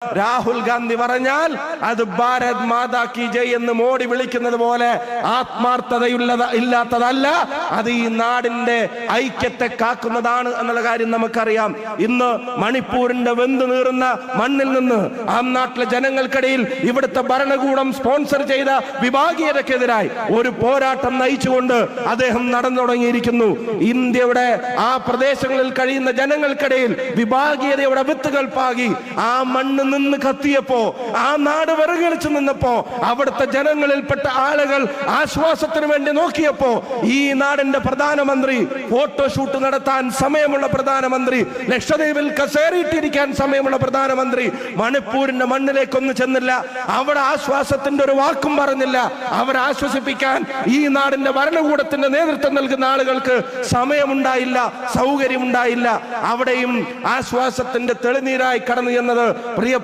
രാഹുൽ ഗാന്ധി പറഞ്ഞാൽ അത് ഭാരത് മാതാ കി ജയ് എന്ന് മോഡി വിളിക്കുന്നത് പോലെ ഇല്ലാത്തതല്ല. അത് ഈ നാടിന്റെ ഐക്യത്തെ കാക്കുന്നതാണ് എന്നുള്ള കാര്യം നമുക്കറിയാം. ഇന്ന് മണിപ്പൂരിന്റെ വെന്തു നീറുന്ന മണ്ണിൽ നിന്ന് ആ നാട്ടിലെ ജനങ്ങൾക്കിടയിൽ ഇവിടുത്തെ ഭരണകൂടം സ്പോൺസർ ചെയ്ത വിഭാഗീയതക്കെതിരായി ഒരു പോരാട്ടം നയിച്ചുകൊണ്ട് അദ്ദേഹം നടന്നു തുടങ്ങിയിരിക്കുന്നു. ഇന്ത്യയുടെ ആ പ്രദേശങ്ങളിൽ കഴിയുന്ന ജനങ്ങൾക്കിടയിൽ വിഭാഗീയതയുടെ വിത്തുകൾ പാകി ആ മണ്ണ് നിന്ന് കത്തിയപ്പോ, ആ നാട് വിറങ്ങലിച്ചു നിന്നപ്പോ, അവിടുത്തെ ജനങ്ങളിൽപ്പെട്ട ആളുകൾ ആശ്വാസത്തിന് വേണ്ടി നോക്കിയപ്പോ, ഈ നാടിന്റെ പ്രധാനമന്ത്രി ഫോട്ടോഷൂട്ട് നടത്താൻ സമയമുള്ള പ്രധാനമന്ത്രി, ലക്ഷദ്വീപിൽ കസേരയിട്ടിരിക്കാൻ സമയമുള്ള പ്രധാനമന്ത്രി മണിപ്പൂരിന്റെ മണ്ണിലേക്കൊന്നും ചെന്നില്ല. അവിടെ ആശ്വാസത്തിന്റെ ഒരു വാക്കും പറഞ്ഞില്ല. അവരെ ആശ്വസിപ്പിക്കാൻ ഈ നാടിന്റെ ഭരണകൂടത്തിന്റെ നേതൃത്വം നൽകുന്ന ആളുകൾക്ക് സമയമുണ്ടായില്ല, സൗകര്യമുണ്ടായില്ല. അവിടെയും ആശ്വാസത്തിന്റെ തെളിനീരായി കടന്നു എന്നത് പ്രിയ